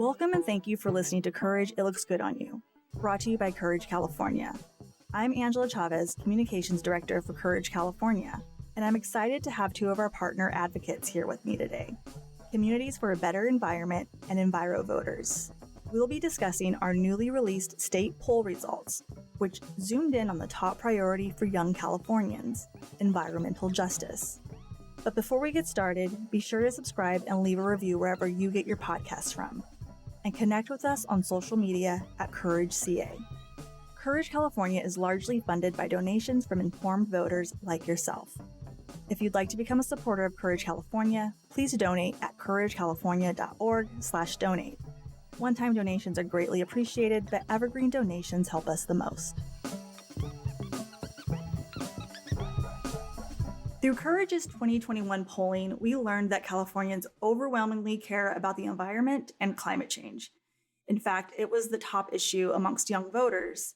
Welcome and thank you for listening to Courage, It Looks Good on You, brought to you by Courage California. I'm Angela Chavez, Communications Director for Courage California, and I'm excited to have two of our partner advocates here with me today, Communities for a Better Environment and EnviroVoters. We'll be discussing our newly released state poll results, which zoomed in on the top priority for young Californians, environmental justice. But before we get started, be sure to subscribe and leave a review wherever you get your podcasts from. And connect with us on social media at Courage CA. Courage California is largely funded by donations from informed voters like yourself. If you'd like to become a supporter of Courage California, please donate at couragecalifornia.org/donate. One-time donations are greatly appreciated, but evergreen donations help us the most. Through Courage's 2021 polling, we learned that Californians overwhelmingly care about the environment and climate change. In fact, it was the top issue amongst young voters.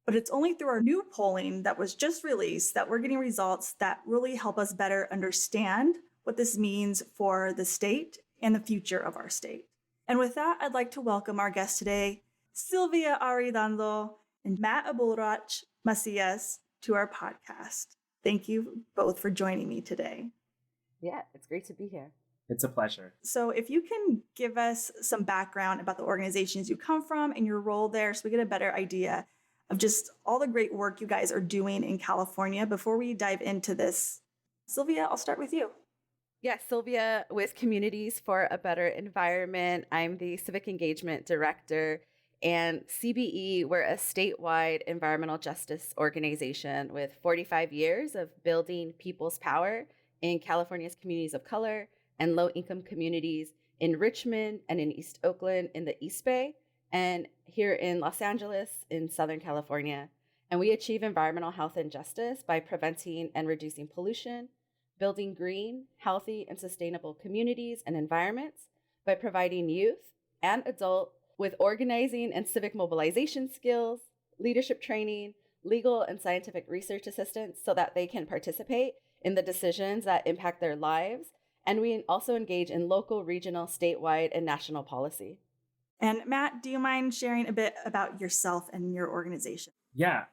But it's only through our new polling that was just released that we're getting results that really help us better understand what this means for the state and the future of our state. And with that, I'd like to welcome our guests today, Sylvia Arredondo and Matt Abularach-Macias, to our podcast. Thank you both for joining me today. Yeah, it's great to be here. It's a pleasure. So if you can give us some background about the organizations you come from and your role there so we get a better idea of just all the great work you guys are doing in California before we dive into this. Sylvia, I'll start with you. Yeah, Sylvia with Communities for a Better Environment. I'm the Civic Engagement Director. And CBE, we're a statewide environmental justice organization with 45 years of building people's power in California's communities of color and low-income communities in Richmond and in East Oakland in the East Bay, and here in Los Angeles in Southern California. And we achieve environmental health and justice by preventing and reducing pollution, building green, healthy, and sustainable communities and environments by providing youth and adult with organizing and civic mobilization skills, leadership training, legal and scientific research assistance so that they can participate in the decisions that impact their lives. And we also engage in local, regional, statewide, and national policy. And Matt, do you mind sharing a bit about yourself and your organization? Yeah,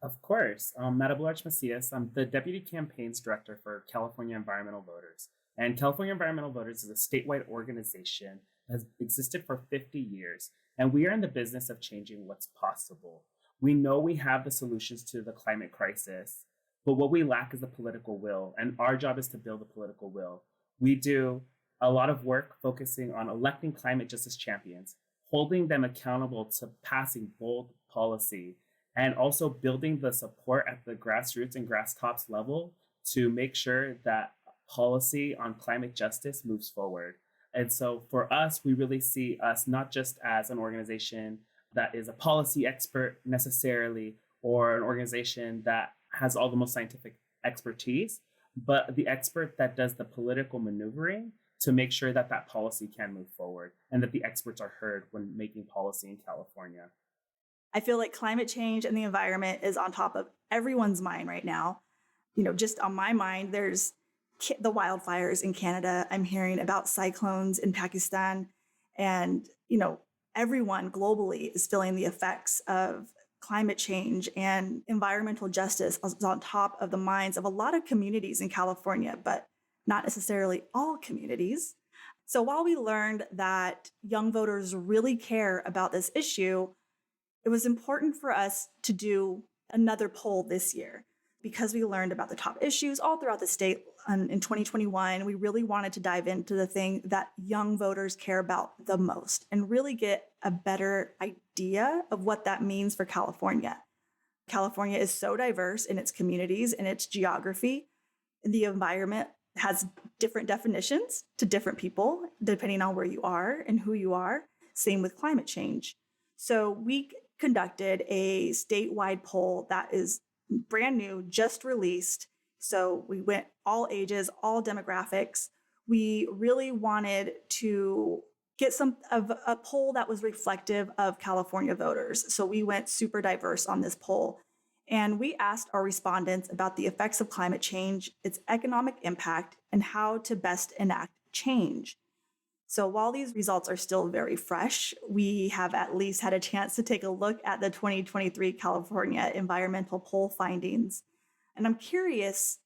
of course. Matt Abularach-Macias. I'm the Deputy Campaigns Director for California Environmental Voters. And California Environmental Voters is a statewide organization has existed for 50 years, and we are in the business of changing what's possible. We know we have the solutions to the climate crisis, but what we lack is the political will, and our job is to build the political will. We do a lot of work focusing on electing climate justice champions, holding them accountable to passing bold policy, and also building the support at the grassroots and grass tops level to make sure that policy on climate justice moves forward. And so for us, we really see us not just as an organization that is a policy expert necessarily, or an organization that has all the most scientific expertise, but the expert that does the political maneuvering to make sure that that policy can move forward and that the experts are heard when making policy in California. I feel like climate change and the environment is on top of everyone's mind right now. You know, just on my mind, there's the wildfires in Canada. I'm hearing about cyclones in Pakistan. And, everyone globally is feeling the effects of climate change, and environmental justice is on top of the minds of a lot of communities in California, but not necessarily all communities. So while we learned that young voters really care about this issue, it was important for us to do another poll this year. Because we learned about the top issues all throughout the state in 2021, we really wanted to dive into the thing that young voters care about the most and really get a better idea of what that means for California. California is so diverse in its communities and its geography. The environment has different definitions to different people, depending on where you are and who you are. Same with climate change. So we conducted a statewide poll that is brand new, just released. So we went all ages, all demographics. We really wanted to get a poll that was reflective of California voters. So we went super diverse on this poll. And we asked our respondents about the effects of climate change, its economic impact, and how to best enact change. So while these results are still very fresh, we have at least had a chance to take a look at the 2023 California environmental poll findings. And I'm curious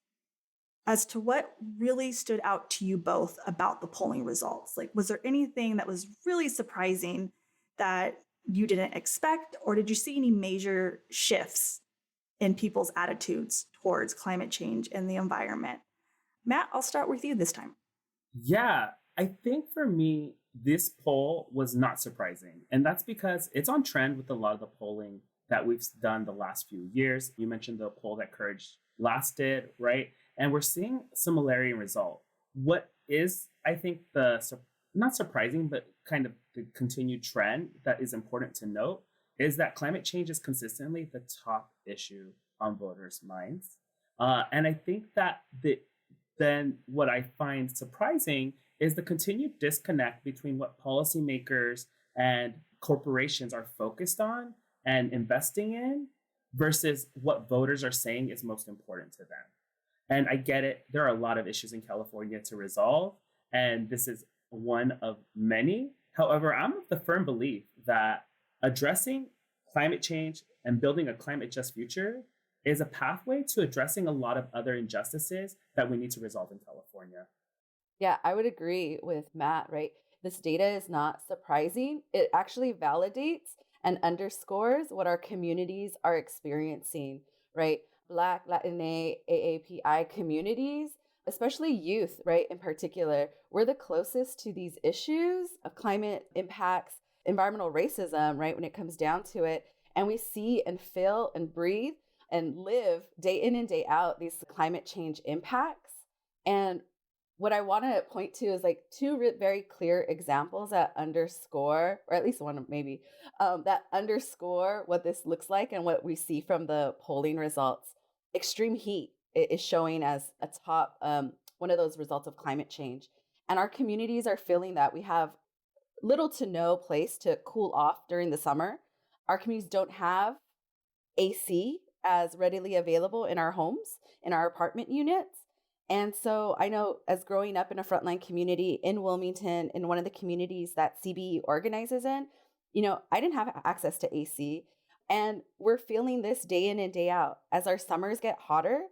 as to what really stood out to you both about the polling results. Like, was there anything that was really surprising that you didn't expect, or did you see any major shifts in people's attitudes towards climate change and the environment? Matt, I'll start with you this time. Yeah, I think for me, this poll was not surprising. And that's because it's on trend with a lot of the polling that we've done the last few years. You mentioned the poll that Courage last did, right? And we're seeing similarity in result. What is, I think, not surprising, but kind of the continued trend that is important to note is that climate change is consistently the top issue on voters' minds. And I think that then what I find surprising is the continued disconnect between what policymakers and corporations are focused on and investing in versus what voters are saying is most important to them. And I get it. There are a lot of issues in California to resolve, and this is one of many. However, I'm of the firm belief that addressing climate change and building a climate just future is a pathway to addressing a lot of other injustices that we need to resolve in California. Yeah, I would agree with Matt, right? This data is not surprising. It actually validates and underscores what our communities are experiencing, right? Black, Latina, AAPI communities, especially youth, right? In particular, we're the closest to these issues of climate impacts, environmental racism, right? When it comes down to it. And we see and feel and breathe and live day in and day out these climate change impacts. And what I want to point to is like two very clear examples that underscore, or at least one maybe, that underscore what this looks like and what we see from the polling results. Extreme heat is showing as a top, one of those results of climate change. And our communities are feeling that we have little to no place to cool off during the summer. Our communities don't have AC as readily available in our homes, in our apartment units. And so I know as growing up in a frontline community in Wilmington, in one of the communities that CBE organizes in, I didn't have access to AC. And we're feeling this day in and day out. As our summers get hotter,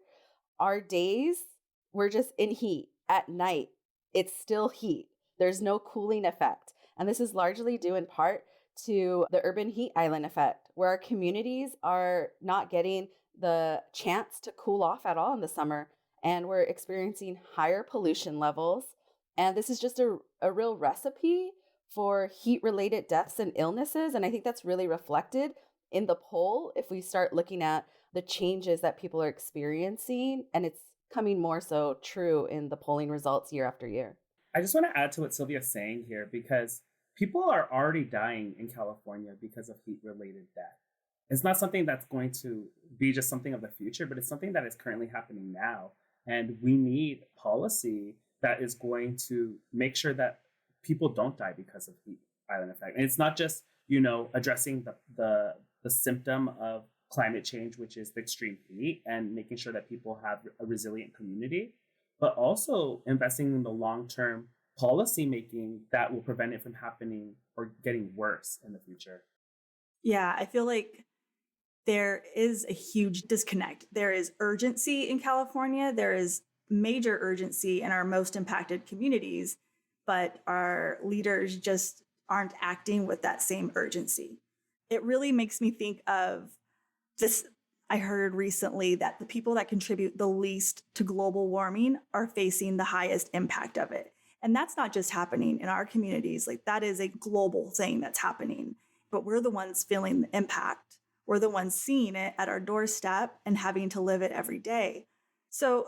our days, we're just in heat. At night, it's still heat. There's no cooling effect. And this is largely due in part to the urban heat island effect, where our communities are not getting the chance to cool off at all in the summer. And we're experiencing higher pollution levels. And this is just a real recipe for heat-related deaths and illnesses. And I think that's really reflected in the poll if we start looking at the changes that people are experiencing. And it's coming more so true in the polling results year after year. I just want to add to what Sylvia's saying here, because people are already dying in California because of heat-related death. It's not something that's going to be just something of the future, but it's something that is currently happening now. And we need policy that is going to make sure that people don't die because of heat island effect. And it's not just, addressing the symptom of climate change, which is the extreme heat, and making sure that people have a resilient community, but also investing in the long-term policy making that will prevent it from happening or getting worse in the future. Yeah, I feel like there is a huge disconnect. There is urgency in California. There is major urgency in our most impacted communities, but our leaders just aren't acting with that same urgency. It really makes me think of this. I heard recently that the people that contribute the least to global warming are facing the highest impact of it. And that's not just happening in our communities. Like, that is a global thing that's happening, but we're the ones feeling the impact. We're the ones seeing it at our doorstep and having to live it every day. So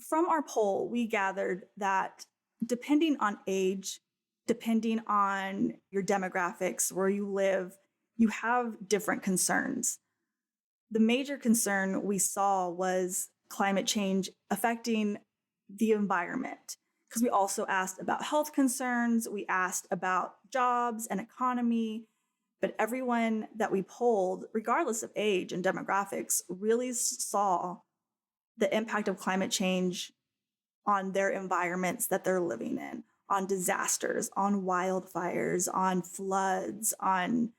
from our poll, we gathered that depending on age, depending on your demographics, where you live, you have different concerns. The major concern we saw was climate change affecting the environment, because we also asked about health concerns, we asked about jobs and economy, but everyone that we polled, regardless of age and demographics, really saw the impact of climate change on their environments that they're living in, on disasters, on wildfires, on floods, on,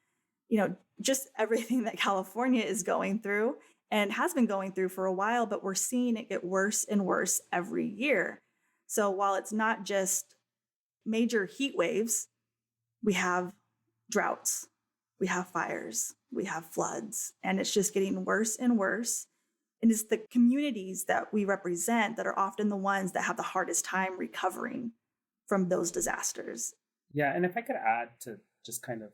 just everything that California is going through and has been going through for a while, but we're seeing it get worse and worse every year. So while it's not just major heat waves, we have droughts, we have fires, we have floods, and it's just getting worse and worse. And it's the communities that we represent that are often the ones that have the hardest time recovering from those disasters. Yeah, and if I could add to just kind of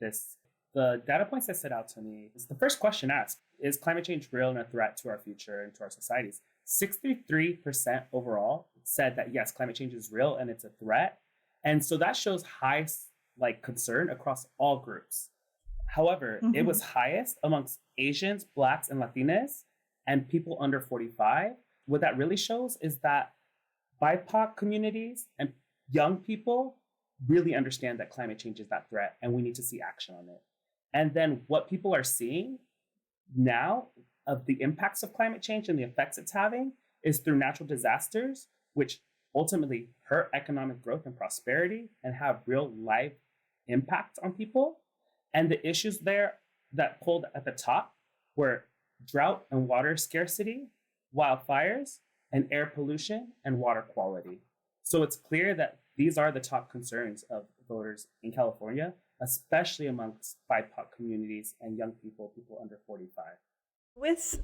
this, the data points that stood out to me is the first question asked, is climate change real and a threat to our future and to our societies? 63% overall said that yes, climate change is real and it's a threat. And so that shows high concern across all groups. However, it was highest amongst Asians, Blacks, and Latinas, and people under 45. What that really shows is that BIPOC communities and young people really understand that climate change is that threat and we need to see action on it. And then what people are seeing now of the impacts of climate change and the effects it's having is through natural disasters, which ultimately hurt economic growth and prosperity and have real life impact on people. And the issues there that pulled at the top were drought and water scarcity, wildfires, and air pollution and water quality. So it's clear that these are the top concerns of voters in California, especially amongst BIPOC communities and young people, people under 45. With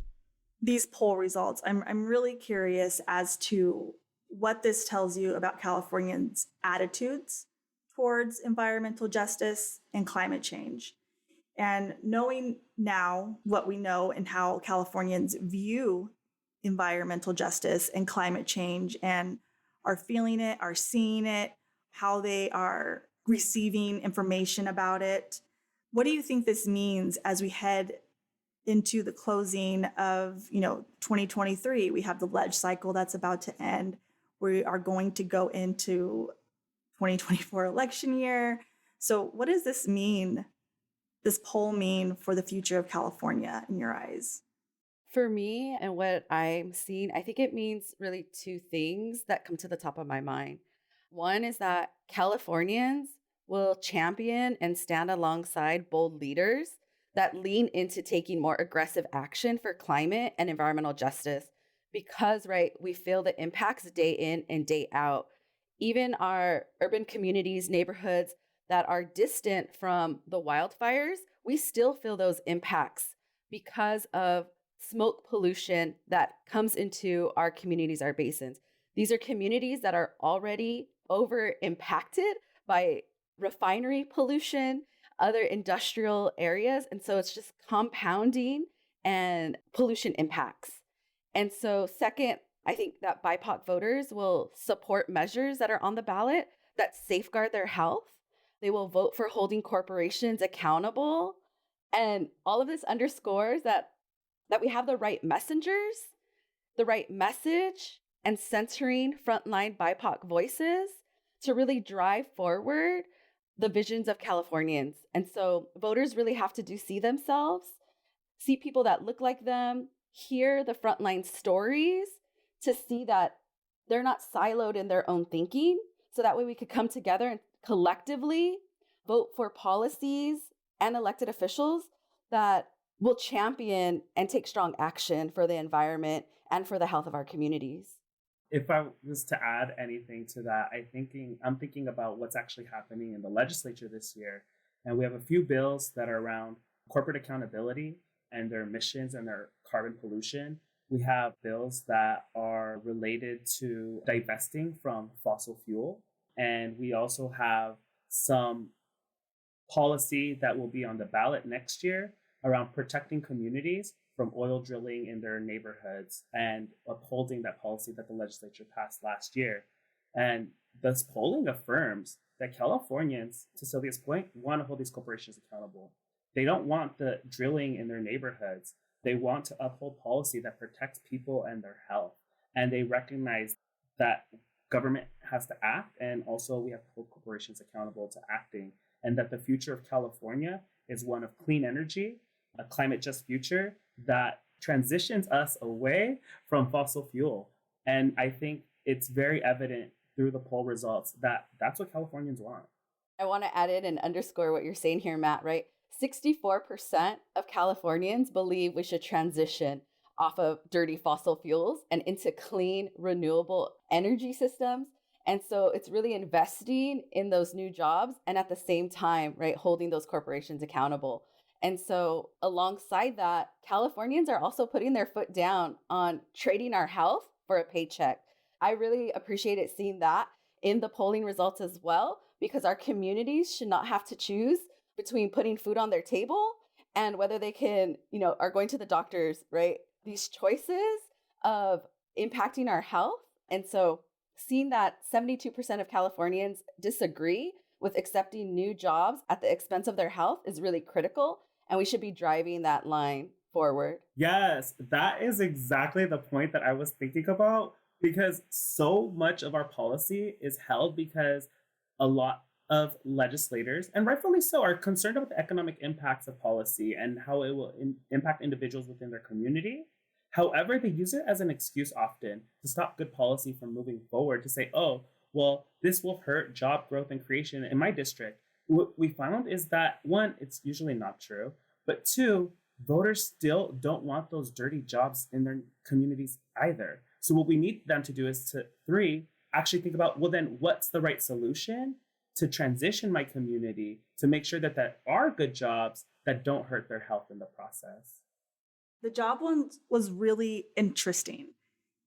these poll results, I'm really curious as to what this tells you about Californians' attitudes towards environmental justice and climate change. And knowing now what we know and how Californians view environmental justice and climate change and are feeling it, are seeing it, how they are receiving information about it. What do you think this means as we head into the closing of, 2023? We have the ledge cycle that's about to end. We are going to go into 2024 election year. So what does this mean, this poll mean for the future of California in your eyes? For me and what I'm seeing, I think it means really two things that come to the top of my mind. One is that Californians will champion and stand alongside bold leaders that lean into taking more aggressive action for climate and environmental justice because, right, we feel the impacts day in and day out. Even our urban communities, neighborhoods that are distant from the wildfires, we still feel those impacts because of smoke pollution that comes into our communities, our basins. These are communities that are already over impacted by refinery pollution, other industrial areas. And so it's just compounding and pollution impacts. And so second, I think that BIPOC voters will support measures that are on the ballot that safeguard their health. They will vote for holding corporations accountable. And all of this underscores that we have the right messengers, the right message, and centering frontline BIPOC voices to really drive forward the visions of Californians. And so voters really have to see themselves, see people that look like them, hear the frontline stories to see that they're not siloed in their own thinking. So that way we could come together and collectively vote for policies and elected officials that will champion and take strong action for the environment and for the health of our communities. If I was to add anything to that, I'm thinking about what's actually happening in the legislature this year. And we have a few bills that are around corporate accountability and their emissions and their carbon pollution. We have bills that are related to divesting from fossil fuel. And we also have some policy that will be on the ballot next year around protecting communities from oil drilling in their neighborhoods and upholding that policy that the legislature passed last year. And this polling affirms that Californians, to Sylvia's point, want to hold these corporations accountable. They don't want the drilling in their neighborhoods. They want to uphold policy that protects people and their health. And they recognize that government has to act, and also we have to hold corporations accountable to acting, and that the future of California is one of clean energy, a climate just future that transitions us away from fossil fuel. And I think it's very evident through the poll results that that's what Californians want. I want to add in and underscore what you're saying here, Matt, right? 64% of Californians believe we should transition off of dirty fossil fuels and into clean, renewable energy systems. And so it's really investing in those new jobs and at the same time, right, holding those corporations accountable. And so alongside that, Californians are also putting their foot down on trading our health for a paycheck. I really appreciated seeing that in the polling results as well, because our communities should not have to choose between putting food on their table and whether they can, are going to the doctors, right? These choices of impacting our health. And so seeing that 72% of Californians disagree with accepting new jobs at the expense of their health is really critical. And we should be driving that line forward. Yes, that is exactly the point that I was thinking about, because so much of our policy is held because a lot of legislators, and rightfully so, are concerned about the economic impacts of policy and how it will impact individuals within their community. However, they use it as an excuse often to stop good policy from moving forward, to say, oh, well, this will hurt job growth and creation in my district. What we found is that, one, it's usually not true, but two, voters still don't want those dirty jobs in their communities either. So what we need them to do is to, three, actually think about, well, then what's the right solution to transition my community to make sure that there are good jobs that don't hurt their health in the process. The job one was really interesting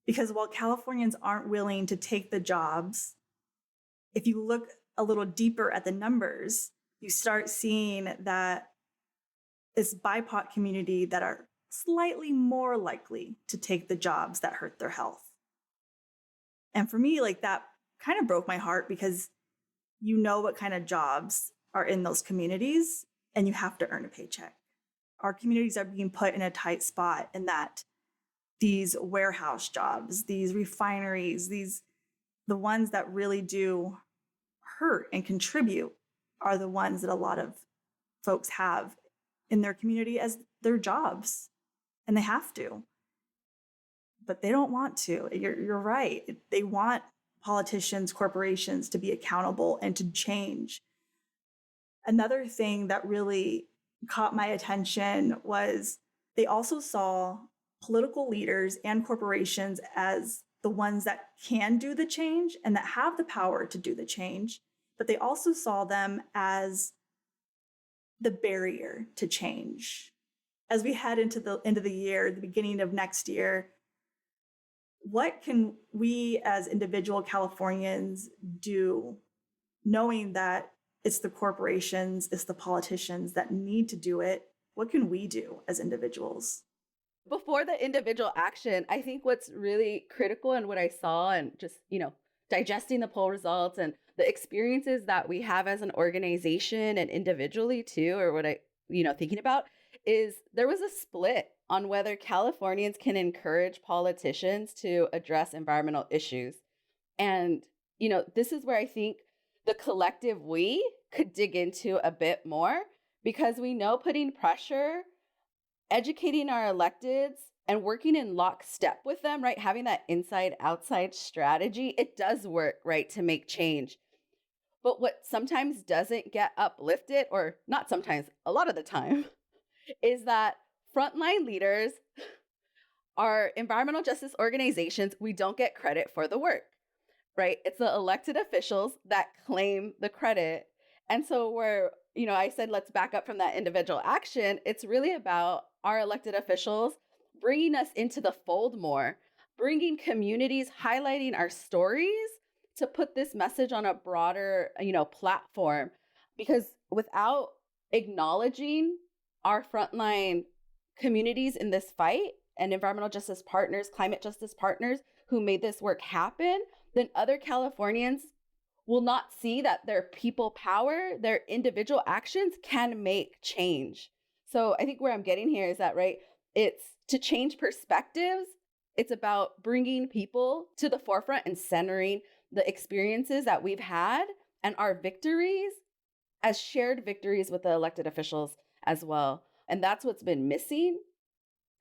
because while Californians aren't willing to take the jobs, if you look a little deeper at the numbers, you start seeing that it's BIPOC community that are slightly more likely to take the jobs that hurt their health. And for me, that kind of broke my heart because you know what kind of jobs are in those communities and you have to earn a paycheck. Our communities are being put in a tight spot in that these warehouse jobs, these refineries, the ones that really do hurt and contribute are the ones that a lot of folks have in their community as their jobs, and they have to. But they don't want to. You're right. They want politicians, corporations to be accountable and to change. Another thing that really caught my attention was they also saw political leaders and corporations as the ones that can do the change and that have the power to do the change, but they also saw them as the barrier to change. As we head into the end of the year, the beginning of next year, what can we as individual Californians do, knowing that it's the corporations, it's the politicians that need to do it? What can we do as individuals? Before the individual action, I think what's really critical and what I saw and just, digesting the poll results and the experiences that we have as an organization and individually too, or what I, thinking about is there was a split on whether Californians can encourage politicians to address environmental issues. And, this is where I think the collective we could dig into a bit more, because we know putting pressure, educating our electeds, and working in lockstep with them, right? Having that inside-outside strategy, it does work, right, to make change. But what sometimes doesn't get uplifted, or not sometimes, a lot of the time, is that frontline leaders, our environmental justice organizations, we don't get credit for the work, right? It's the elected officials that claim the credit. And so I said, let's back up from that individual action. It's really about our elected officials bringing us into the fold more, bringing communities, highlighting our stories to put this message on a broader, platform. Because without acknowledging our frontline communities in this fight and environmental justice partners, climate justice partners who made this work happen, then other Californians will not see that their people power, their individual actions can make change. So I think where I'm getting here is that, right, it's to change perspectives. It's about bringing people to the forefront and centering the experiences that we've had and our victories as shared victories with the elected officials as well. And that's what's been missing.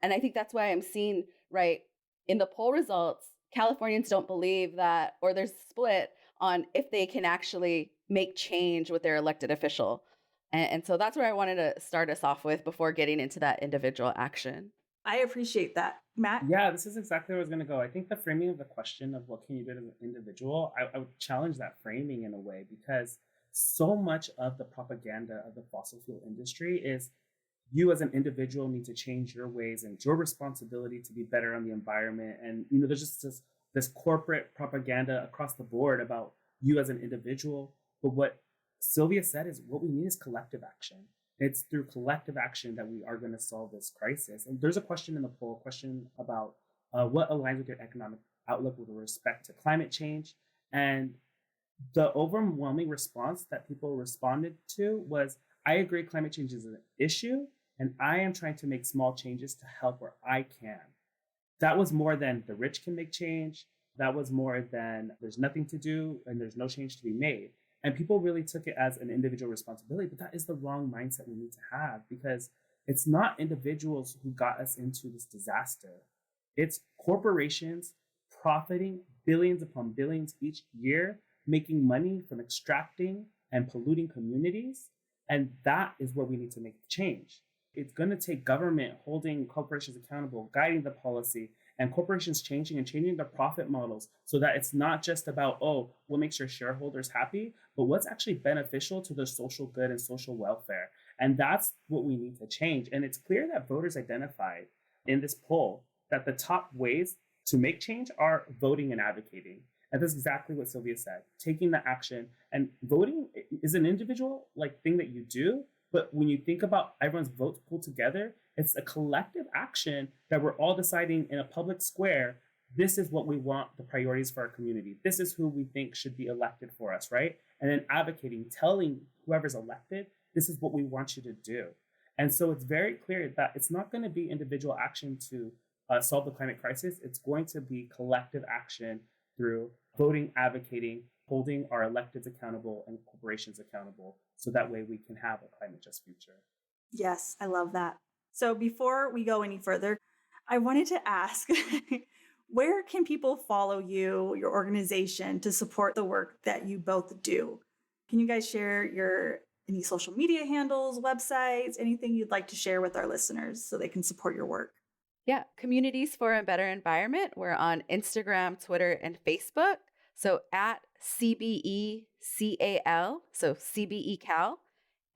And I think that's why I'm seeing, right, in the poll results, Californians don't believe that, or there's a split on if they can actually make change with their elected official. And so that's where I wanted to start us off with before getting into that individual action. I appreciate that. Matt? Yeah, this is exactly where I was going to go. I think the framing of the question of what can you do as an individual, I would challenge that framing in a way, because so much of the propaganda of the fossil fuel industry is you as an individual need to change your ways and it's your responsibility to be better on the environment. And, there's just this corporate propaganda across the board about you as an individual. But what Sylvia said is what we need is collective action. It's through collective action that we are going to solve this crisis. And there's a question in the poll, question about what aligns with your economic outlook with respect to climate change. And the overwhelming response that people responded to was, I agree climate change is an issue, and I am trying to make small changes to help where I can. That was more than the rich can make change. That was more than there's nothing to do and there's no change to be made. And people really took it as an individual responsibility, but that is the wrong mindset we need to have, because it's not individuals who got us into this disaster. It's corporations profiting billions upon billions each year, making money from extracting and polluting communities. And that is where we need to make the change. It's going to take government holding corporations accountable, guiding the policy, and corporations changing their profit models so that it's not just about, what makes your shareholders happy, but what's actually beneficial to their social good and social welfare. And that's what we need to change. And it's clear that voters identified in this poll that the top ways to make change are voting and advocating. And that's exactly what Sylvia said, taking the action. And voting is an individual thing that you do. But when you think about everyone's votes pulled together, it's a collective action that we're all deciding in a public square. This is what we want, the priorities for our community. This is who we think should be elected for us, right? And then advocating, telling whoever's elected, this is what we want you to do. And so it's very clear that it's not going to be individual action to solve the climate crisis. It's going to be collective action through voting, advocating, holding our electeds accountable and corporations accountable, so that way we can have a climate just future. Yes, I love that. So before we go any further, I wanted to ask, where can people follow you, your organization, to support the work that you both do? Can you guys share any social media handles, websites, anything you'd like to share with our listeners so they can support your work? Yeah, Communities for a Better Environment. We're on Instagram, Twitter, and Facebook. So at CBECAL, so CBE Cal.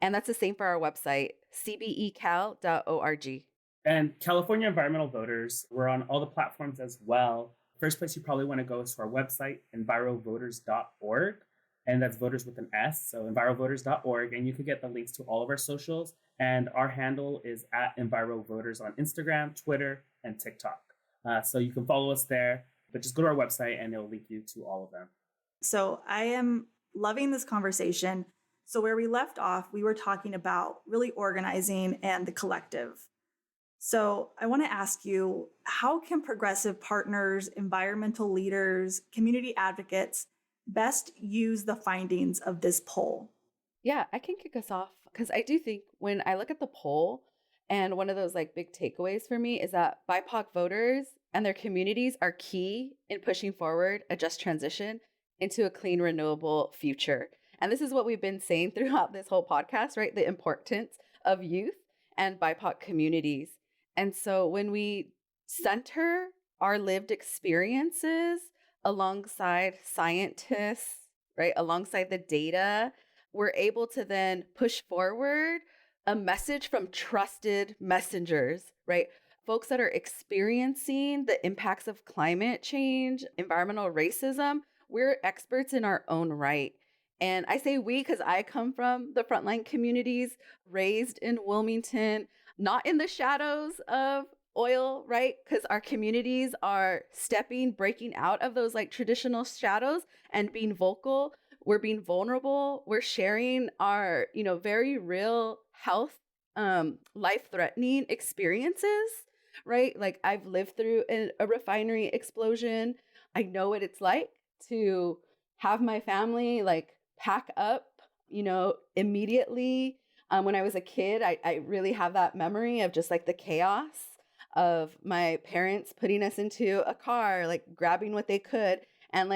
And that's the same for our website, cbecal.org. And California Environmental Voters, we're on all the platforms as well. First place you probably want to go is to our website, EnviroVoters.org. And that's voters with an S, so EnviroVoters.org. And you can get the links to all of our socials. And our handle is at EnviroVoters on Instagram, Twitter, and TikTok. So you can follow us there, but just go to our website and it'll link you to all of them. So I am loving this conversation. So where we left off, we were talking about really organizing and the collective. So I want to ask you, how can progressive partners, environmental leaders, community advocates best use the findings of this poll? Yeah, I can kick us off because I do think when I look at the poll, and one of those big takeaways for me is that BIPOC voters and their communities are key in pushing forward a just transition into a clean, renewable future. And this is what we've been saying throughout this whole podcast, right? The importance of youth and BIPOC communities. And so when we center our lived experiences alongside scientists, right, alongside the data, we're able to then push forward a message from trusted messengers, right? Folks that are experiencing the impacts of climate change, environmental racism. We're experts in our own right. And I say we because I come from the frontline communities, raised in Wilmington, not in the shadows of oil, right? Because our communities are breaking out of those traditional shadows and being vocal. We're being vulnerable. We're sharing our, very real health, life-threatening experiences, right? I've lived through a refinery explosion. I know what it's like to have my family pack up, immediately. When I was a kid, I really have that memory of just the chaos of my parents putting us into a car, grabbing what they could. And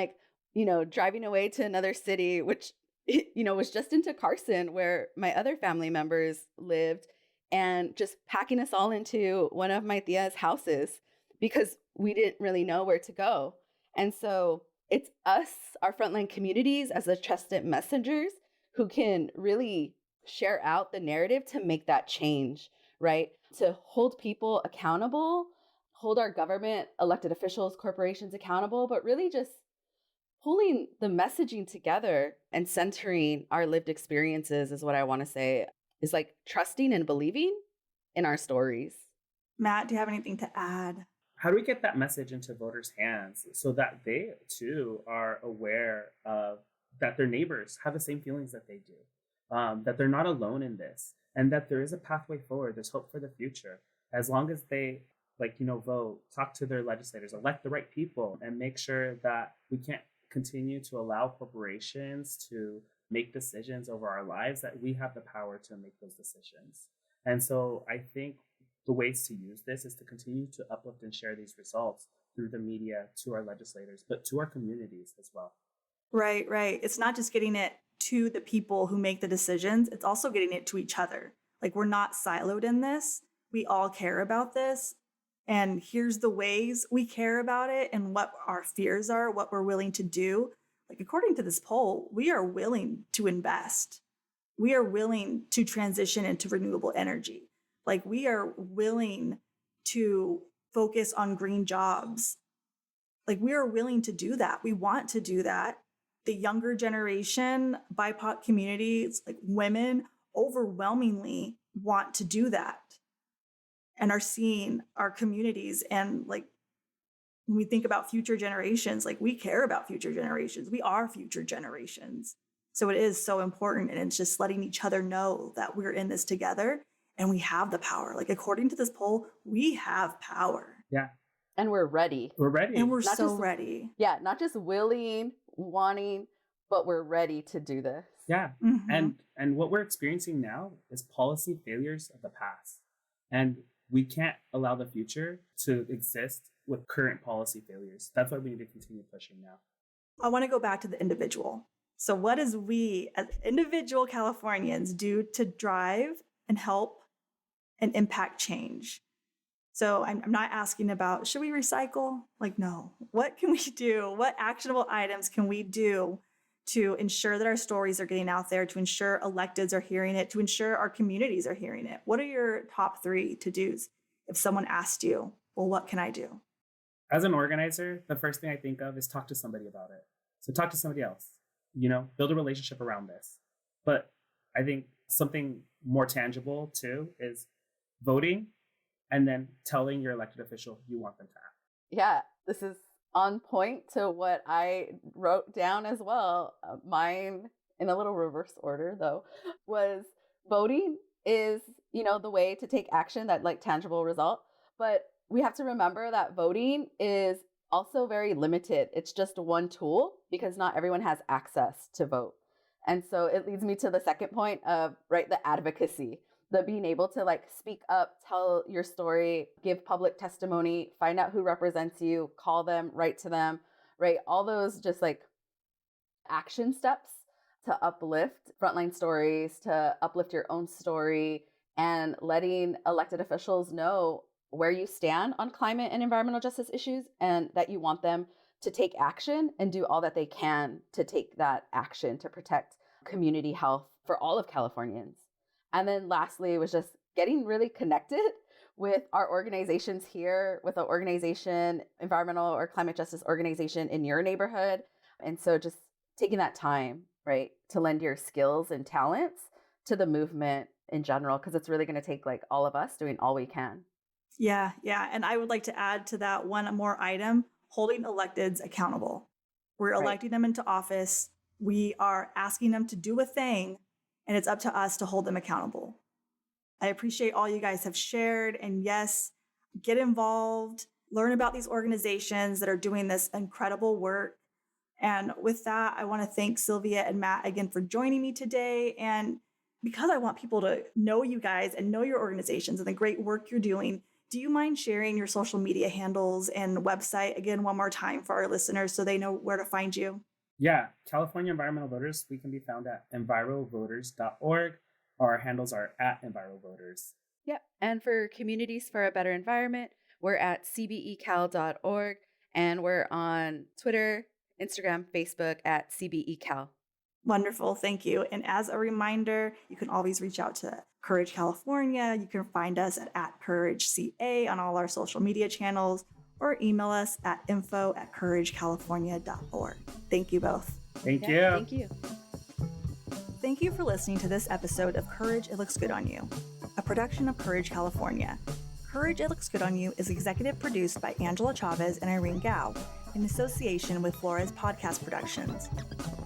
driving away to another city, which, was just into Carson, where my other family members lived, and just packing us all into one of my tia's houses because we didn't really know where to go. And so it's us, our frontline communities, as the trusted messengers who can really share out the narrative to make that change, right? To hold people accountable, hold our government, elected officials, corporations accountable, but really just pulling the messaging together and centering our lived experiences is what I want to say, is like trusting and believing in our stories. Matt, do you have anything to add? How do we get that message into voters' hands so that they too are aware of that their neighbors have the same feelings that they do, that they're not alone in this, and that there is a pathway forward, there's hope for the future, as long as they vote, talk to their legislators, elect the right people, and make sure that we can't continue to allow corporations to make decisions over our lives, that we have the power to make those decisions. And so I think the ways to use this is to continue to uplift and share these results through the media to our legislators, but to our communities as well. Right, right. It's not just getting it to the people who make the decisions, it's also getting it to each other. Like, we're not siloed in this. We all care about this. And here's the ways we care about it and what our fears are, what we're willing to do. Like, according to this poll, we are willing to invest. We are willing to transition into renewable energy. Like, we are willing to focus on green jobs. Like, we are willing to do that. We want to do that. The younger generation, BIPOC communities, like women, overwhelmingly want to do that and are seeing our communities. And like, when we think about future generations, like, we care about future generations. We are future generations. So it is so important. And it's just letting each other know that we're in this together and we have the power. Like, according to this poll, we have power. Yeah. And we're ready. We're ready. And we're ready. Yeah, not just willing, wanting, but we're ready to do this. Yeah. Mm-hmm. And what we're experiencing now is policy failures of the past. And we can't allow the future to exist with current policy failures. That's why we need to continue pushing now. I want to go back to the individual. So what does we as individual Californians do to drive and help and impact change? So I'm not asking about, should we recycle? Like, no. What can we do? What actionable items can we do to ensure that our stories are getting out there, to ensure electeds are hearing it, to ensure our communities are hearing it? What are your top 3 to-dos if someone asked you, well, what can I do? As an organizer, the first thing I think of is talk to somebody about it. So talk to somebody else, build a relationship around this. But I think something more tangible too is voting and then telling your elected official you want them to act. Yeah, this is on point to what I wrote down as well. Mine, in a little reverse order though, was voting is, the way to take action, that like tangible result. But we have to remember that voting is also very limited. It's just one tool because not everyone has access to vote. And so it leads me to the second point of, right, the advocacy, the being able to like speak up, tell your story, give public testimony, find out who represents you, call them, write to them, right? All those just like action steps to uplift frontline stories, to uplift your own story, and letting elected officials know where you stand on climate and environmental justice issues and that you want them to take action and do all that they can to take that action to protect community health for all of Californians. And then lastly, was just getting really connected with our organizations here, with an organization, environmental or climate justice organization in your neighborhood. And so just taking that time, right, to lend your skills and talents to the movement in general, because it's really going to take like all of us doing all we can. Yeah. And I would like to add to that one more item, holding electeds accountable. We're electing them into office. We are asking them to do a thing, and it's up to us to hold them accountable. I appreciate all you guys have shared. And yes, get involved, learn about these organizations that are doing this incredible work. And with that, I want to thank Sylvia and Matt again for joining me today. And because I want people to know you guys and know your organizations and the great work you're doing, do you mind sharing your social media handles and website again one more time for our listeners so they know where to find you? Yeah, California Environmental Voters, we can be found at EnviroVoters.org. Our handles are at EnviroVoters. Yep. And for Communities for a Better Environment, we're at cbecal.org, and we're on Twitter, Instagram, Facebook at cbecal. Wonderful. Thank you. And as a reminder, you can always reach out to Courage California. You can find us at CourageCA on all our social media channels, or email us at info@couragecalifornia.org. Thank you both. Thank you. Thank you. Thank you for listening to this episode of Courage, It Looks Good on You, a production of Courage California. Courage, It Looks Good on You is executive produced by Angela Chavez and Irene Gao in association with Flores Podcast Productions.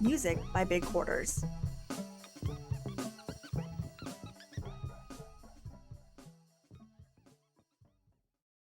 Music by Big Quarters.